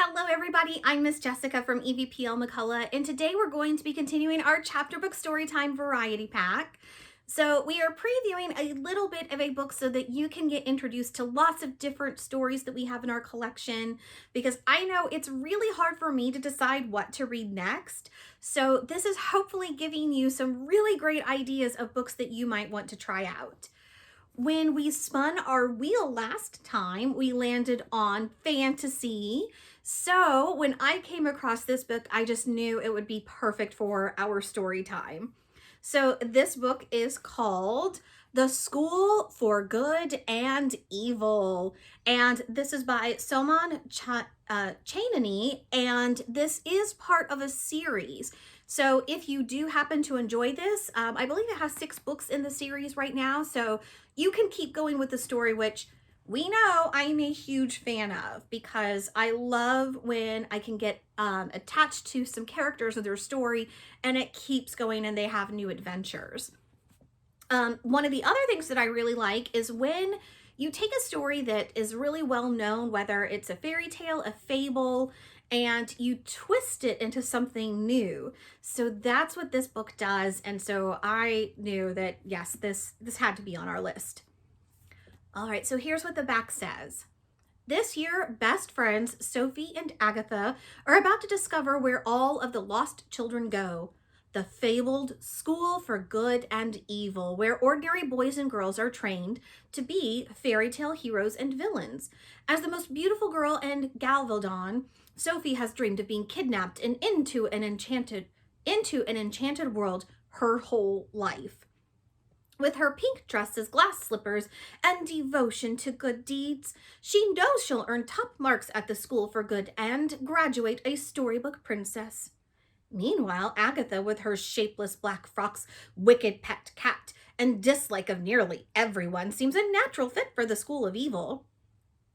Hello everybody, I'm Miss Jessica from EVPL McCullough, and today we're going to be continuing our Chapter Book Storytime Variety Pack. So we are previewing a little bit of a book so that you can get introduced to lots of different stories that we have in our collection, because I know it's really hard for me to decide what to read next. So this is hopefully giving you some really great ideas of books that you might want to try out. When we spun our wheel last time, we landed on fantasy. So when I came across this book, I just knew it would be perfect for our story time. So this book is called The School for Good and Evil. And this is by Soman Chainani, and this is part of a series. So if you do happen to enjoy this, I believe it has 6 books in the series right now. So you can keep going with the story, which we know I'm a huge fan of, because I love when I can get attached to some characters of their story and it keeps going and they have new adventures. One of the other things that I really like is when you take a story that is really well known, whether it's a fairy tale, a fable, and you twist it into something new. So that's what this book does. And so I knew that, yes, this had to be on our list. All right, so here's what the back says. This year, best friends Sophie and Agatha are about to discover where all of the lost children go. The fabled School for Good and Evil, where ordinary boys and girls are trained to be fairy tale heroes and villains. As the most beautiful girl in Galvildon, Sophie has dreamed of being kidnapped and into an enchanted world her whole life. With her pink dresses, glass slippers, and devotion to good deeds, she knows she'll earn top marks at the School for Good and graduate a storybook princess. Meanwhile, Agatha, with her shapeless black frocks, wicked pet cat, and dislike of nearly everyone, seems a natural fit for the School of Evil.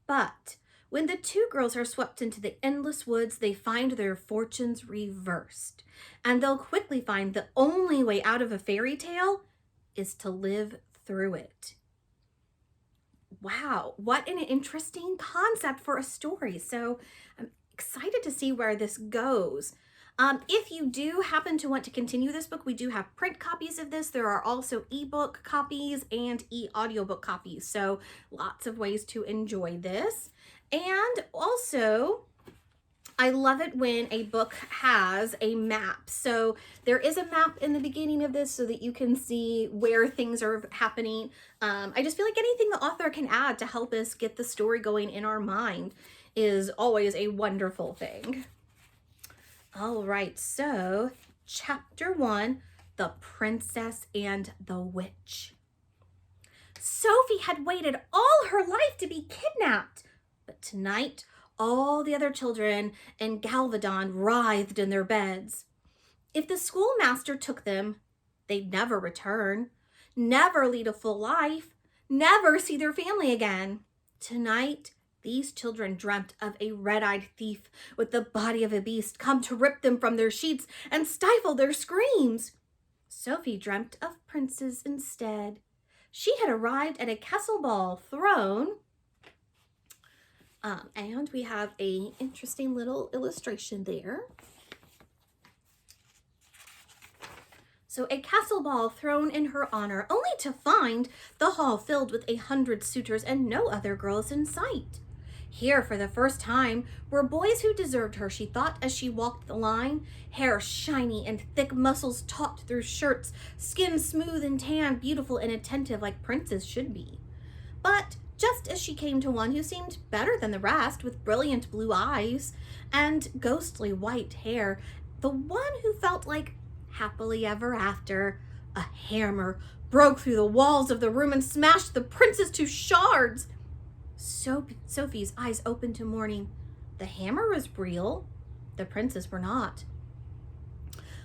But when the two girls are swept into the endless woods, they find their fortunes reversed, and they'll quickly find the only way out of a fairy tale is to live through it. Wow, what an interesting concept for a story. So I'm excited to see where this goes. If you do happen to want to continue this book, we do have print copies of this. There are also ebook copies and e-audiobook copies. So lots of ways to enjoy this. And also, I love it when a book has a map. So there is a map in the beginning of this so that you can see where things are happening. I just feel like anything the author can add to help us get the story going in our mind is always a wonderful thing. All right, so Chapter 1, The Princess and the Witch. Sophie had waited all her life to be kidnapped, but tonight all the other children in Galvildon writhed in their beds. If the schoolmaster took them, they'd never return, never lead a full life, never see their family again. Tonight, these children dreamt of a red-eyed thief with the body of a beast come to rip them from their sheets and stifle their screams. Sophie dreamt of princes instead. She had arrived at a castle ball thrown, and we have an interesting little illustration there. So a castle ball thrown in her honor, only to find the hall filled with 100 suitors and no other girls in sight. Here, for the first time, were boys who deserved her, she thought as she walked the line, hair shiny and thick, muscles taut through shirts, skin smooth and tan, beautiful and attentive like princes should be. But just as she came to one who seemed better than the rest, with brilliant blue eyes and ghostly white hair, the one who felt like happily ever after, a hammer broke through the walls of the room and smashed the princess to shards. Sophie's eyes opened to morning. The hammer was real, the princes were not.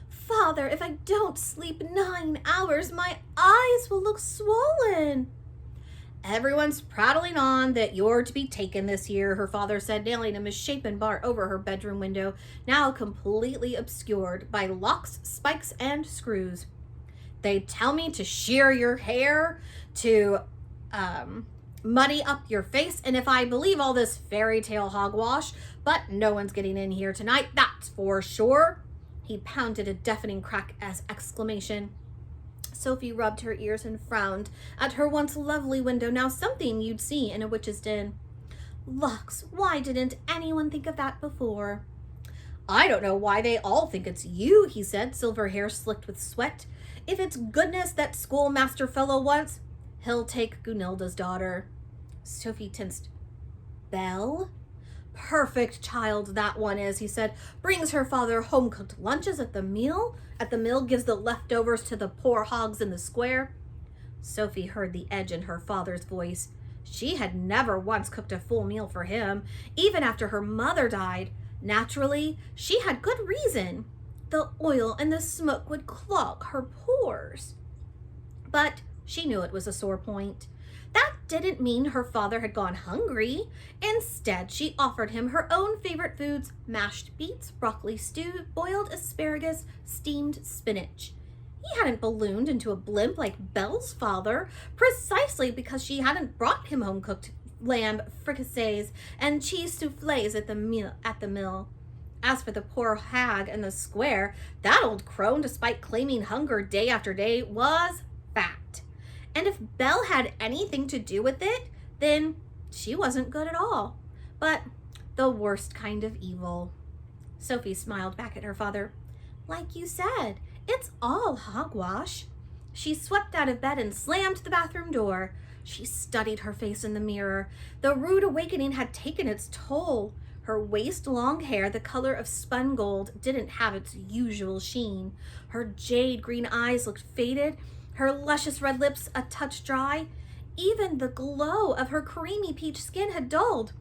Father, if I don't sleep 9 hours, my eyes will look swollen. Everyone's prattling on that you're to be taken this year, her father said, nailing a misshapen bar over her bedroom window, now completely obscured by locks, spikes, and screws. They tell me to shear your hair, to muddy up your face, and if I believe all this fairy tale hogwash, but no one's getting in here tonight, that's for sure. He pounded a deafening crack as exclamation. Sophie rubbed her ears and frowned at her once lovely window, now something you'd see in a witch's den. Lux, why didn't anyone think of that before? I don't know why they all think it's you, he said, silver hair slicked with sweat. If it's goodness that schoolmaster fellow wants, he'll take Gunilda's daughter. Sophie tensed. Belle? Perfect child that one is, he said. Brings her father home-cooked lunches at the mill, gives the leftovers to the poor hogs in the square. Sophie heard the edge in her father's voice. She had never once cooked a full meal for him, even after her mother died. Naturally, she had good reason. The oil and the smoke would clog her pores. But she knew it was a sore point. That didn't mean her father had gone hungry. Instead, she offered him her own favorite foods: mashed beets, broccoli stew, boiled asparagus, steamed spinach. He hadn't ballooned into a blimp like Belle's father, precisely because she hadn't brought him home-cooked lamb fricassees and cheese soufflés at the mill. As for the poor hag in the square, that old crone, despite claiming hunger day after day, was fat. And if Belle had anything to do with it, then she wasn't good at all, but the worst kind of evil. Sophie smiled back at her father. Like you said, it's all hogwash. She swept out of bed and slammed the bathroom door. She studied her face in the mirror. The rude awakening had taken its toll. Her waist-long hair, the color of spun gold, didn't have its usual sheen. Her jade green eyes looked faded, her luscious red lips a touch dry. Even the glow of her creamy peach skin had dulled.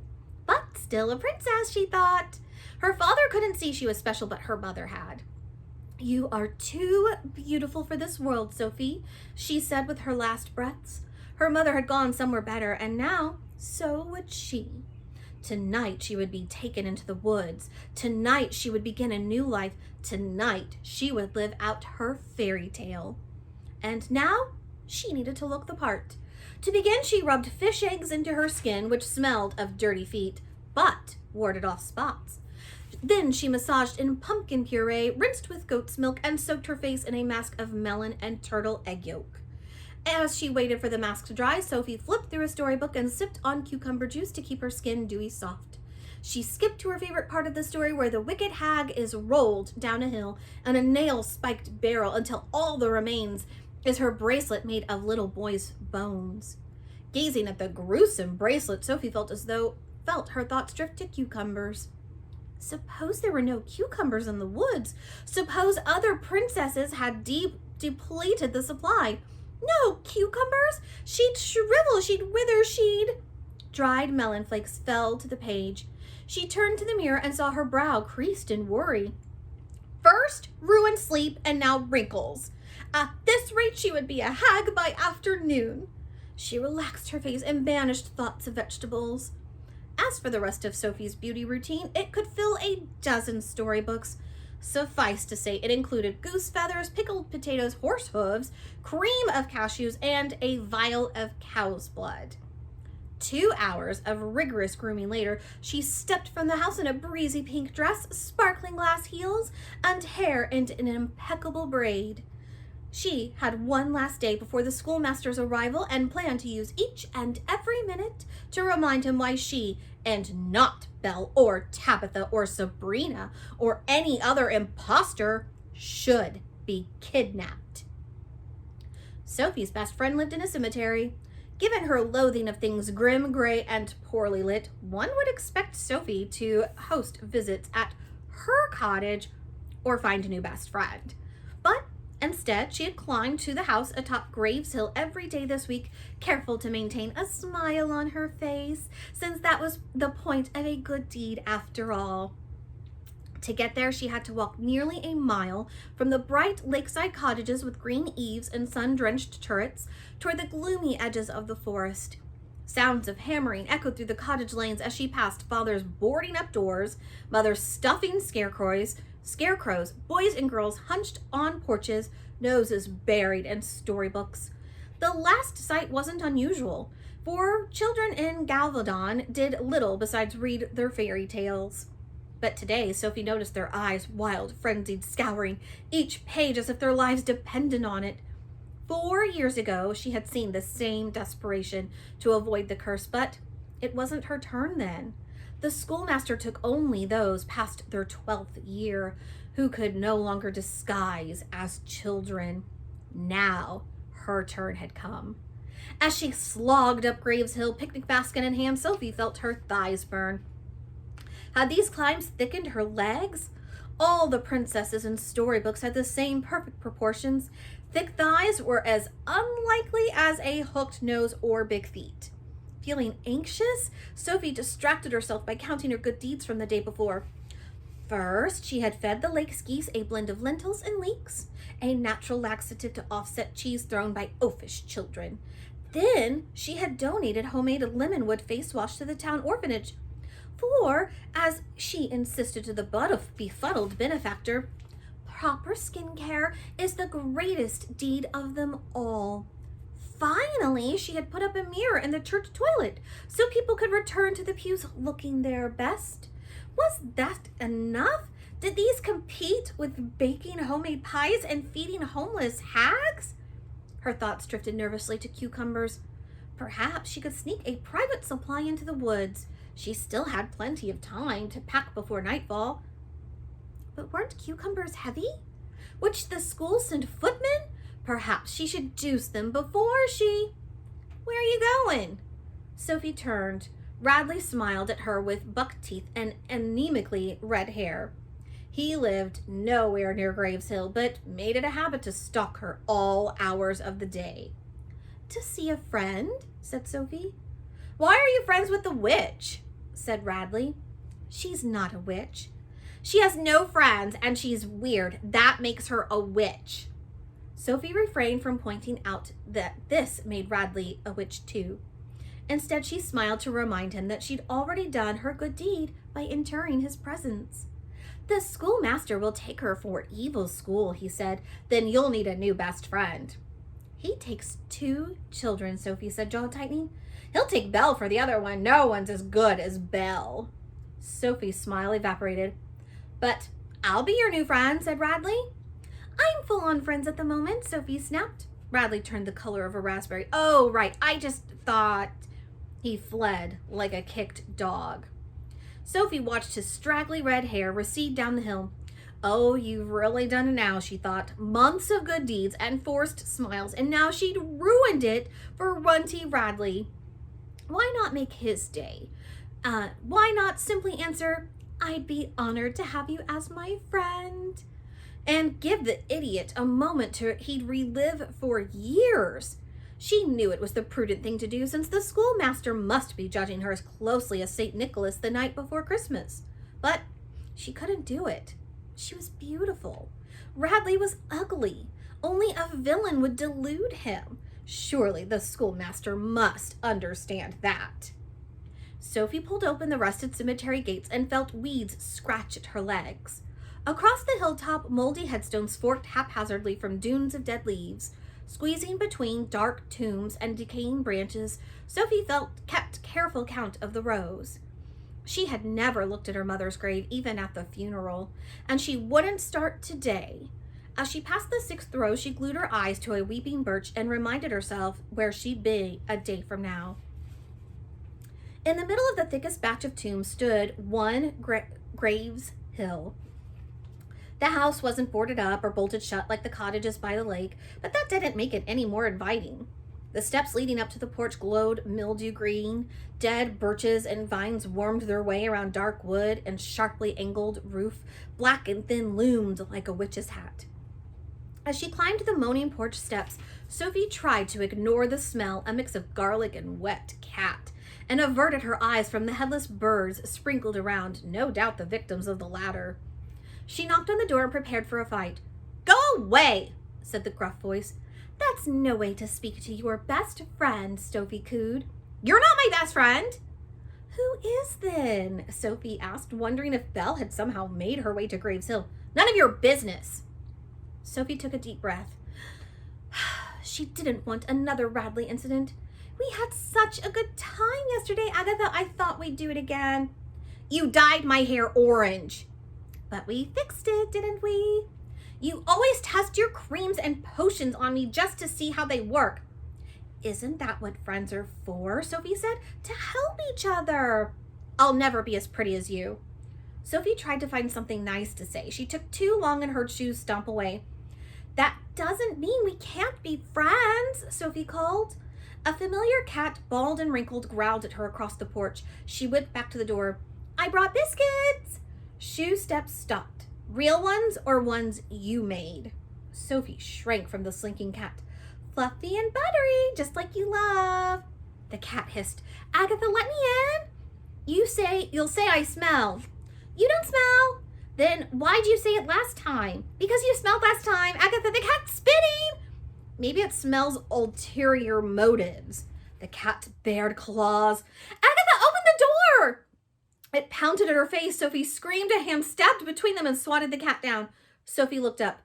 But still a princess, she thought. Her father couldn't see she was special, but her mother had. You are too beautiful for this world, Sophie, she said with her last breaths. Her mother had gone somewhere better, and now so would she. Tonight she would be taken into the woods. Tonight she would begin a new life. Tonight she would live out her fairy tale. And now she needed to look the part. To begin, she rubbed fish eggs into her skin, which smelled of dirty feet, but warded off spots. Then she massaged in pumpkin puree, rinsed with goat's milk, and soaked her face in a mask of melon and turtle egg yolk. As she waited for the mask to dry, Sophie flipped through a storybook and sipped on cucumber juice to keep her skin dewy soft. She skipped to her favorite part of the story, where the wicked hag is rolled down a hill and a nail-spiked barrel until all that remains is her bracelet made of little boys' bones. Gazing at the gruesome bracelet, Sophie felt her thoughts drift to cucumbers. Suppose there were no cucumbers in the woods. Suppose other princesses had depleted the supply. No cucumbers? She'd shrivel, she'd wither, Dried melon flakes fell to the page. She turned to the mirror and saw her brow creased in worry. First, ruined sleep, and now wrinkles. At this rate, she would be a hag by afternoon. She relaxed her face and banished thoughts of vegetables. As for the rest of Sophie's beauty routine, it could fill a dozen storybooks. Suffice to say, it included goose feathers, pickled potatoes, horse hooves, cream of cashews, and a vial of cow's blood. 2 hours of rigorous grooming later, she stepped from the house in a breezy pink dress, sparkling glass heels, and hair in an impeccable braid. She had one last day before the schoolmaster's arrival and planned to use each and every minute to remind him why she, and not Belle or Tabitha or Sabrina or any other imposter, should be kidnapped. Sophie's best friend lived in a cemetery. Given her loathing of things grim, gray, and poorly lit, one would expect Sophie to host visits at her cottage or find a new best friend. But instead, she had climbed to the house atop Graves Hill every day this week, careful to maintain a smile on her face, since that was the point of a good deed after all. To get there, she had to walk nearly a mile from the bright lakeside cottages with green eaves and sun-drenched turrets toward the gloomy edges of the forest. Sounds of hammering echoed through the cottage lanes as she passed fathers boarding up doors, mothers stuffing scarecrows, boys and girls hunched on porches, noses buried in storybooks. The last sight wasn't unusual. for children in Galvadon did little besides read their fairy tales. But today, Sophie noticed their eyes, wild, frenzied, scouring each page as if their lives depended on it. 4 years ago, she had seen the same desperation to avoid the curse, but it wasn't her turn then. The schoolmaster took only those past their 12th year who could no longer disguise as children. Now her turn had come. As she slogged up Graves Hill, picnic basket in hand, Sophie felt her thighs burn. Had these climbs thickened her legs? All the princesses in storybooks had the same perfect proportions. Thick thighs were as unlikely as a hooked nose or big feet. Feeling anxious, Sophie distracted herself by counting her good deeds from the day before. First, she had fed the lake geese a blend of lentils and leeks, a natural laxative to offset cheese thrown by oafish children. Then, she had donated homemade lemonwood face wash to the town orphanage. For, as she insisted to the befuddled benefactor, proper skincare is the greatest deed of them all. Finally, she had put up a mirror in the church toilet so people could return to the pews looking their best. Was that enough? Did these compete with baking homemade pies and feeding homeless hags? Her thoughts drifted nervously to cucumbers. Perhaps she could sneak a private supply into the woods. She still had plenty of time to pack before nightfall. But weren't cucumbers heavy? Which the school sent footmen? Perhaps she should juice them before she... Where are you going? Sophie turned. Radley smiled at her with buck teeth and anemically red hair. He lived nowhere near Graves Hill, but made it a habit to stalk her all hours of the day. To see a friend, said Sophie. Why are you friends with the witch? Said Radley. She's not a witch. She has no friends and she's weird. That makes her a witch. Sophie refrained from pointing out that this made Radley a witch too. Instead, she smiled to remind him that she'd already done her good deed by entering his presence. The schoolmaster will take her for evil school, he said. Then you'll need a new best friend. He takes 2 children, Sophie said, jaw tightening. He'll take Belle for the other one. No one's as good as Belle. Sophie's smile evaporated. But I'll be your new friend, said Radley. I'm full on friends at the moment, Sophie snapped. Radley turned the color of a raspberry. Oh, right, I just thought... He fled like a kicked dog. Sophie watched his straggly red hair recede down the hill. Oh, you've really done it now, she thought. Months of good deeds and forced smiles, and now she'd ruined it for Runty Radley. Why not make his day? Why not simply answer, I'd be honored to have you as my friend, and give the idiot a moment he'd relive for years. She knew it was the prudent thing to do, since the schoolmaster must be judging her as closely as St. Nicholas the night before Christmas. But she couldn't do it. She was beautiful. Radley was ugly. Only a villain would delude him. Surely the schoolmaster must understand that. Sophie pulled open the rusted cemetery gates and felt weeds scratch at her legs. Across the hilltop, moldy headstones forked haphazardly from dunes of dead leaves. Squeezing between dark tombs and decaying branches, Sophie kept careful count of the rows. She had never looked at her mother's grave, even at the funeral, and she wouldn't start today. As she passed the 6th row, she glued her eyes to a weeping birch and reminded herself where she'd be a day from now. In the middle of the thickest batch of tombs stood one Graves Hill. The house wasn't boarded up or bolted shut like the cottages by the lake, but that didn't make it any more inviting. The steps leading up to the porch glowed mildew green. Dead birches and vines wormed their way around dark wood and sharply angled roof. Black and thin loomed like a witch's hat. As she climbed the moaning porch steps, Sophie tried to ignore the smell, a mix of garlic and wet cat, and averted her eyes from the headless birds sprinkled around, no doubt the victims of the latter. She knocked on the door and prepared for a fight. Go away, said the gruff voice. That's no way to speak to your best friend, Sophie cooed. You're not my best friend. Who is then? Sophie asked, wondering if Belle had somehow made her way to Graves Hill. None of your business. Sophie took a deep breath. She didn't want another Radley incident. We had such a good time yesterday, Agatha. I thought we'd do it again. You dyed my hair orange. But we fixed it, didn't we? You always test your creams and potions on me just to see how they work. Isn't that what friends are for? Sophie said. To help each other. I'll never be as pretty as you. Sophie tried to find something nice to say. She took too long and heard shoes stomp away. That doesn't mean we can't be friends, Sophie called. A familiar cat, bald and wrinkled, growled at her across the porch. She went back to the door. I brought biscuits. Shoe steps stopped. Real ones or ones you made? Sophie shrank from the slinking cat. Fluffy and buttery, just like you love. The cat hissed. Agatha, let me in. You'll say I smell. You don't smell. Then why'd you say it last time? Because you smelled last time. Agatha, the cat's spitting. Maybe it smells ulterior motives. The cat bared claws. Agatha, open the door. It pounded at her face. Sophie screamed. A hand stabbed between them and swatted the cat down. Sophie looked up.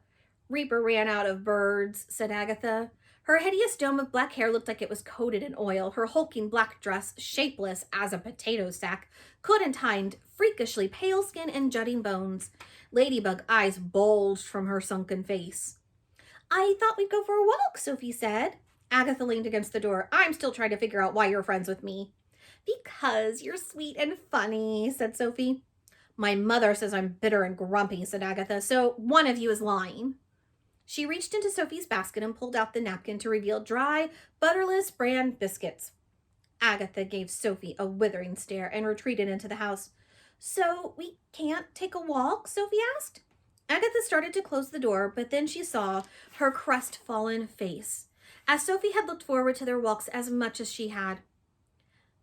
Reaper ran out of birds, said Agatha. Her hideous dome of black hair looked like it was coated in oil. Her hulking black dress, shapeless as a potato sack, couldn't hide freakishly pale skin and jutting bones. Ladybug eyes bulged from her sunken face. I thought we'd go for a walk, Sophie said. Agatha leaned against the door. I'm still trying to figure out why you're friends with me. Because you're sweet and funny, said Sophie. My mother says I'm bitter and grumpy, said Agatha, so one of you is lying. She reached into Sophie's basket and pulled out the napkin to reveal dry, butterless bran biscuits. Agatha gave Sophie a withering stare and retreated into the house. So we can't take a walk? Sophie asked. Agatha started to close the door, but then she saw her crestfallen face, as Sophie had looked forward to their walks as much as she had.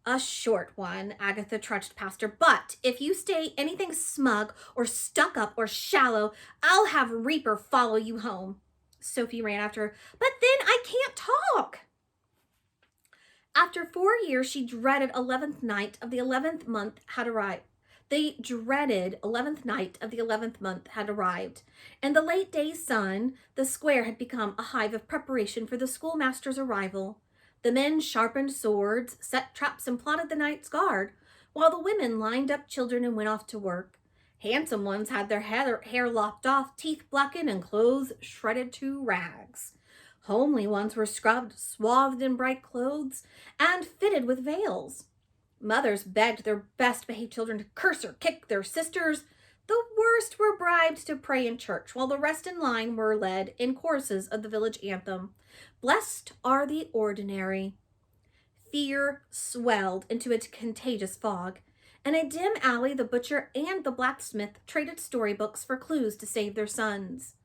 A short one, Agatha trudged past her, but if you stay anything smug or stuck up or shallow, I'll have Reaper follow you home. Sophie ran after her. But then I can't talk. After 4 years, she dreaded 11th night of the 11th month had arrived. The dreaded 11th night of the 11th month had arrived. In the late day sun, the square had become a hive of preparation for the schoolmaster's arrival. The men sharpened swords, set traps, and plotted the night's guard, while the women lined up children and went off to work. Handsome ones had their hair lopped off, teeth blackened, and clothes shredded to rags. Homely ones were scrubbed, swathed in bright clothes, and fitted with veils. Mothers begged their best-behaved children to curse or kick their sisters. The worst were bribed to pray in church, while the rest in line were led in choruses of the village anthem. Blessed are the ordinary. Fear swelled into a contagious fog. In a dim alley, the butcher and the blacksmith traded storybooks for clues to save their sons.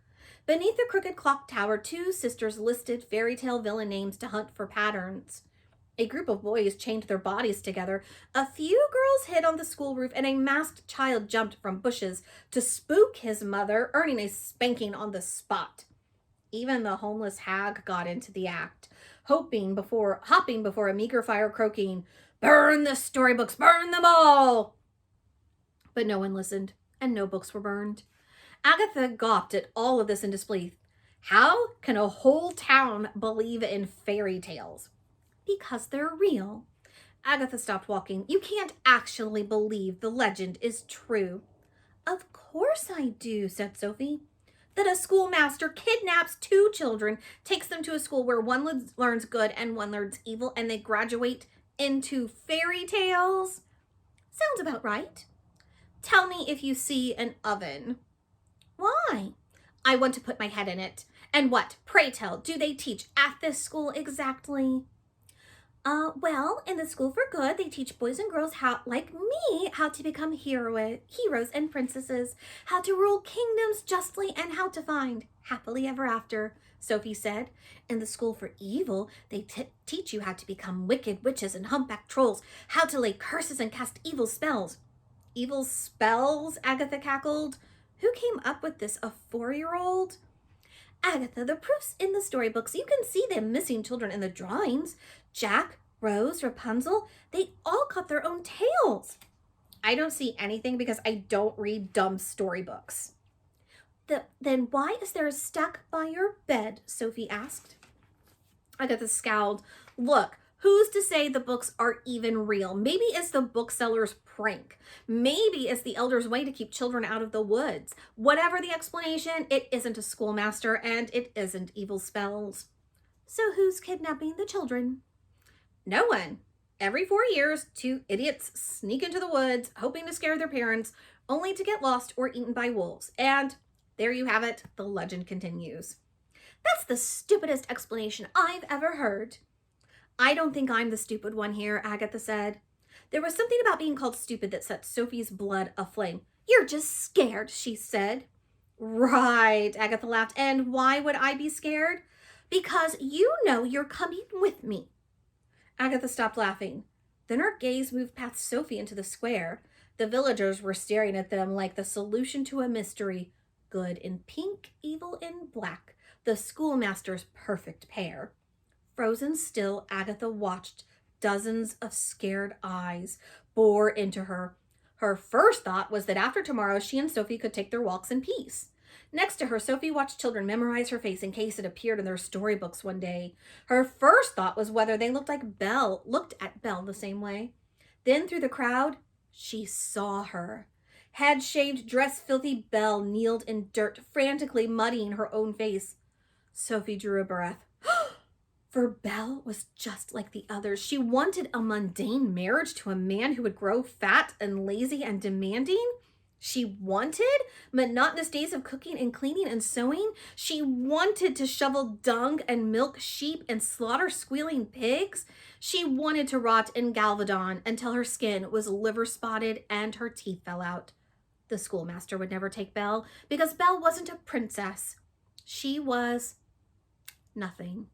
Beneath the crooked clock tower, 2 sisters listed fairy tale villain names to hunt for patterns. A group of boys chained their bodies together. A few girls hid on the school roof, and a masked child jumped from bushes to spook his mother, earning a spanking on the spot. Even the homeless hag got into the act, hopping before a meager fire, croaking, "Burn the storybooks, burn them all!" But no one listened, and no books were burned. Agatha gawped at all of this in disbelief. How can a whole town believe in fairy tales? Because they're real. Agatha stopped walking. You can't actually believe the legend is true. Of course I do, said Sophie. That a schoolmaster kidnaps 2 children, takes them to a school where one learns good and one learns evil, and they graduate into fairy tales? Sounds about right. Tell me if you see an oven. Why? I want to put my head in it. And what, pray tell, do they teach at this school exactly? Well, in the School for Good, they teach boys and girls how, like me, how to become heroes and princesses, how to rule kingdoms justly, and how to find happily ever after, Sophie said. In the School for Evil, they teach you how to become wicked witches and humpback trolls, how to lay curses and cast evil spells. Evil spells? Agatha cackled. Who came up with this, a 4-year-old? Agatha, the proof's in the storybooks. You can see the missing children in the drawings. Jack, Rose, Rapunzel, they all cut their own tails. I don't see anything because I don't read dumb storybooks. Then why is there a stack by your bed? Sophie asked. Agatha scowled. Look, Who's to say the books are even real? Maybe it's the bookseller's prank. Maybe it's the elder's way to keep children out of the woods. Whatever the explanation, it isn't a schoolmaster and it isn't evil spells. So who's kidnapping the children? No one. Every 4 years, 2 idiots sneak into the woods, hoping to scare their parents, only to get lost or eaten by wolves. And there you have it. The legend continues. That's the stupidest explanation I've ever heard. I don't think I'm the stupid one here, Agatha said. There was something about being called stupid that set Sophie's blood aflame. You're just scared, she said. Right, Agatha laughed. And why would I be scared? Because you know you're coming with me. Agatha stopped laughing. Then her gaze moved past Sophie into the square. The villagers were staring at them like the solution to a mystery. Good in pink, evil in black. The schoolmaster's perfect pair. Frozen still, Agatha watched dozens of scared eyes bore into her. Her first thought was that after tomorrow, she and Sophie could take their walks in peace. Next to her, Sophie watched children memorize her face in case it appeared in their storybooks one day. Her first thought was whether they looked at Belle the same way. Then through the crowd, she saw her. Head-shaved, dress-filthy Belle kneeled in dirt, frantically muddying her own face. Sophie drew a breath. For Belle was just like the others. She wanted a mundane marriage to a man who would grow fat and lazy and demanding. She wanted monotonous days of cooking and cleaning and sewing. She wanted to shovel dung and milk sheep and slaughter squealing pigs. She wanted to rot in Galvadon until her skin was liver spotted and her teeth fell out. The schoolmaster would never take Belle because Belle wasn't a princess. She was nothing.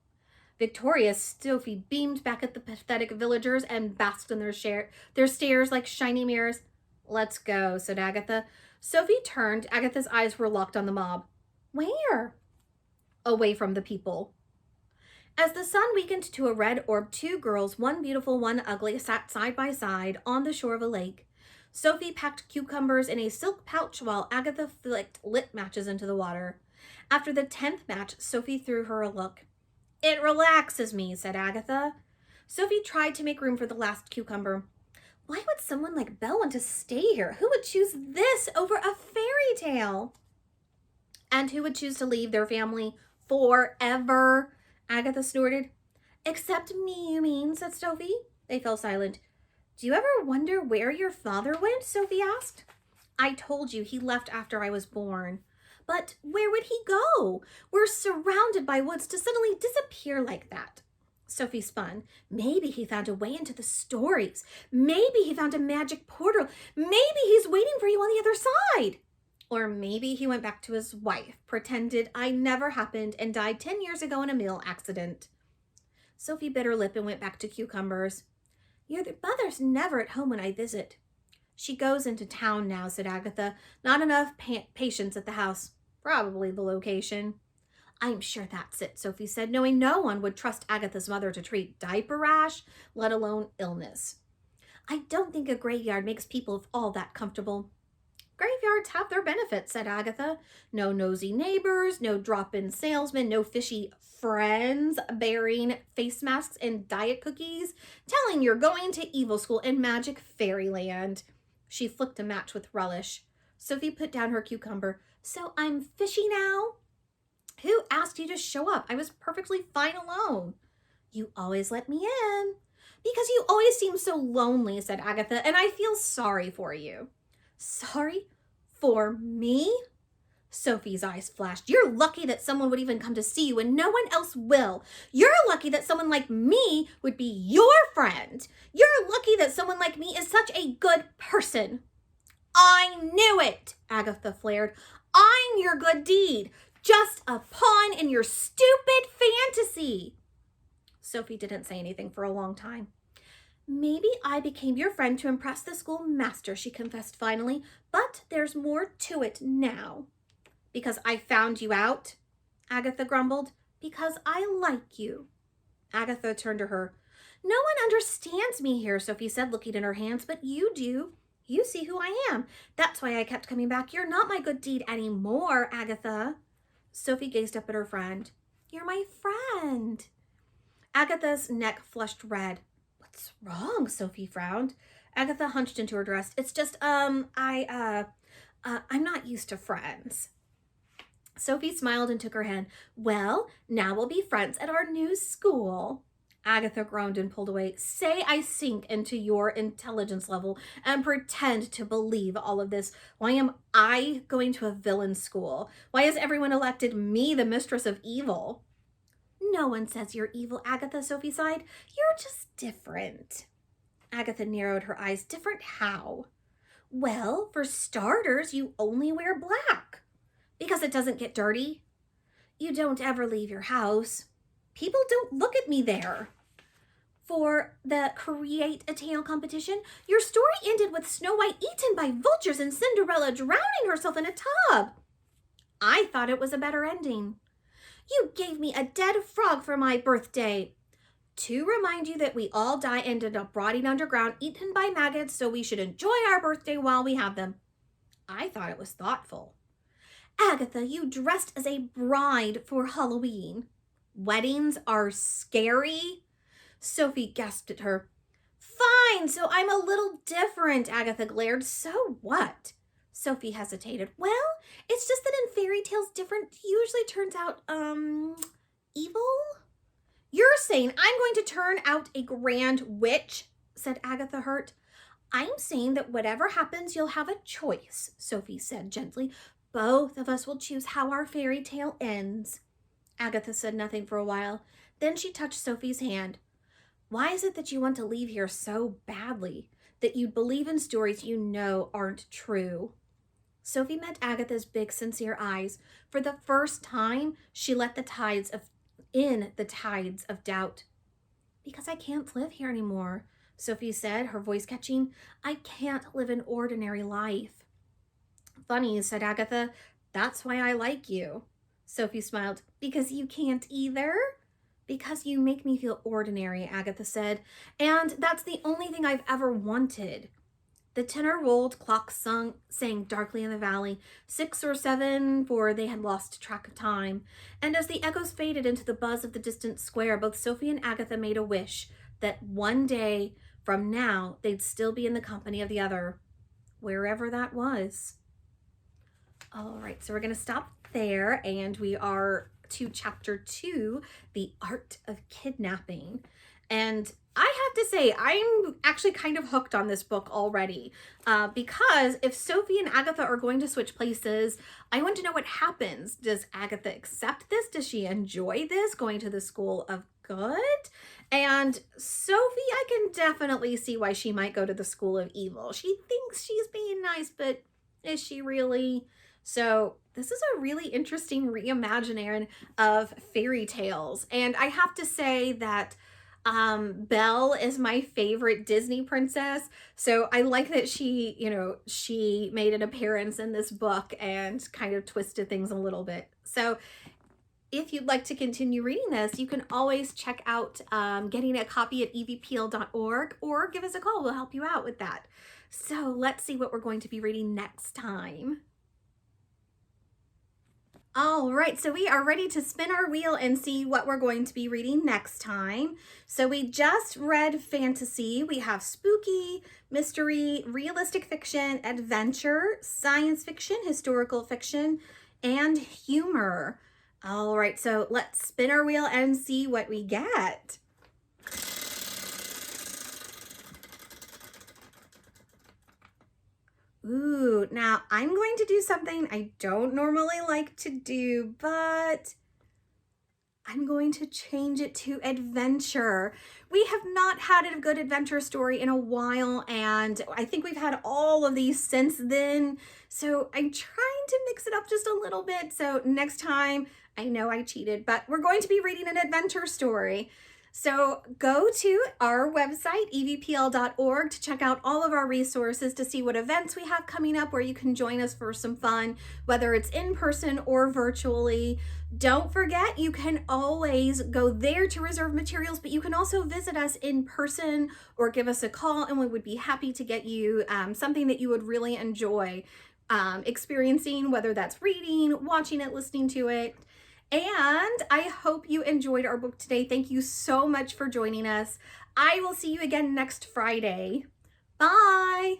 Victorious, Sophie beamed back at the pathetic villagers and basked in their stares like shiny mirrors. Let's go, said Agatha. Sophie turned. Agatha's eyes were locked on the mob. Where? Away from the people. As the sun weakened to a red orb, 2 girls, one beautiful, one ugly, sat side by side on the shore of a lake. Sophie packed cucumbers in a silk pouch while Agatha flicked lit matches into the water. After the 10th match, Sophie threw her a look. It relaxes me, said Agatha. Sophie tried to make room for the last cucumber. Why would someone like Belle want to stay here? Who would choose this over a fairy tale? And who would choose to leave their family forever? Agatha snorted. Except me, you mean, said Sophie. They fell silent. Do you ever wonder where your father went? Sophie asked. I told you he left after I was born. But where would he go? We're surrounded by woods to suddenly disappear like that. Sophie spun. Maybe he found a way into the stories. Maybe he found a magic portal. Maybe he's waiting for you on the other side. Or maybe he went back to his wife, pretended I never happened, and died 10 years ago in a mill accident. Sophie bit her lip and went back to cucumbers. Your mother's never at home when I visit. She goes into town now, said Agatha. Not enough patience at the house. Probably the location. I'm sure that's it, Sophie said, knowing no one would trust Agatha's mother to treat diaper rash, let alone illness. I don't think a graveyard makes people all that comfortable. Graveyards have their benefits, said Agatha. No nosy neighbors, no drop-in salesmen, no fishy friends bearing face masks and diet cookies, telling you're going to evil school in magic fairyland. She flicked a match with relish. Sophie put down her cucumber. So I'm fishy now? Who asked you to show up? I was perfectly fine alone. You always let me in. Because you always seem so lonely, said Agatha, and I feel sorry for you. Sorry? For me? Sophie's eyes flashed. You're lucky that someone would even come to see you and no one else will. You're lucky that someone like me would be your friend. You're lucky that someone like me is such a good person. I knew it, Agatha flared. I'm your good deed. Just a pawn in your stupid fantasy. Sophie didn't say anything for a long time. Maybe I became your friend to impress the schoolmaster, she confessed finally, but there's more to it now. Because I found you out? Agatha grumbled. Because I like you. Agatha turned to her. No one understands me here, Sophie said, looking at her hands, but you do. You see who I am. That's why I kept coming back. You're not my good deed anymore, Agatha. Sophie gazed up at her friend. You're my friend. Agatha's neck flushed red. What's wrong? Sophie frowned. Agatha hunched into her dress. It's just, I'm not used to friends. Sophie smiled and took her hand. Well, now we'll be friends at our new school. Agatha groaned and pulled away. Say I sink into your intelligence level and pretend to believe all of this. Why am I going to a villain school? Why has everyone elected me the mistress of evil? No one says you're evil, Agatha, Sophie sighed. You're just different. Agatha narrowed her eyes. Different how? Well, for starters, you only wear black. Because it doesn't get dirty. You don't ever leave your house. People don't look at me there. For the Create a Tale competition, your story ended with Snow White eaten by vultures and Cinderella drowning herself in a tub. I thought it was a better ending. You gave me a dead frog for my birthday. To remind you that we all die and end up rotting underground, eaten by maggots, so we should enjoy our birthday while we have them. I thought it was thoughtful. Agatha, you dressed as a bride for Halloween. Weddings are scary. Sophie gasped at her. Fine, so I'm a little different, Agatha glared. So what? Sophie hesitated. Well, it's just that in fairy tales, different usually turns out, evil? You're saying I'm going to turn out a grand witch, said Agatha, hurt. I'm saying that whatever happens, you'll have a choice, Sophie said gently. Both of us will choose how our fairy tale ends. Agatha said nothing for a while. Then she touched Sophie's hand. Why is it that you want to leave here so badly? That you believe in stories you know aren't true? Sophie met Agatha's big, sincere eyes. For the first time, she let the tides of doubt. Because I can't live here anymore, Sophie said, her voice catching. I can't live an ordinary life. Funny, said Agatha. That's why I like you. Sophie smiled. Because you can't either? Because you make me feel ordinary, Agatha said. And that's the only thing I've ever wanted. The tenor rolled, clocks sang darkly in the valley, 6 or 7, for they had lost track of time. And as the echoes faded into the buzz of the distant square, both Sophie and Agatha made a wish that one day from now they'd still be in the company of the other, wherever that was. All right, so we're going to stop there, and we are to Chapter 2, The Art of Kidnapping. And I have to say, I'm actually kind of hooked on this book already, because if Sophie and Agatha are going to switch places, I want to know what happens. Does Agatha accept this? Does she enjoy this, going to the school of good? And Sophie, I can definitely see why she might go to the school of evil. She thinks she's being nice, but is she really? So this is a really interesting reimagining of fairy tales. And I have to say that Belle is my favorite Disney princess. So I like that she made an appearance in this book and kind of twisted things a little bit. So if you'd like to continue reading this, you can always check out getting a copy at evpl.org or give us a call. We'll help you out with that. So let's see what we're going to be reading next time. All right, so we are ready to spin our wheel and see what we're going to be reading next time. So we just read fantasy. We have spooky, mystery, realistic fiction, adventure, science fiction, historical fiction, and humor. All right, so let's spin our wheel and see what we get. Ooh, now I'm going to do something I don't normally like to do, but I'm going to change it to adventure. We have not had a good adventure story in a while, and I think we've had all of these since then. So I'm trying to mix it up just a little bit. So next time, I know I cheated, but we're going to be reading an adventure story. So go to our website, evpl.org, to check out all of our resources, to see what events we have coming up where you can join us for some fun, whether it's in person or virtually. Don't forget, you can always go there to reserve materials, but you can also visit us in person or give us a call, and we would be happy to get you something that you would really enjoy experiencing, whether that's reading, watching it, listening to it. And I hope you enjoyed our book today. Thank you so much for joining us. I will see you again next Friday. Bye.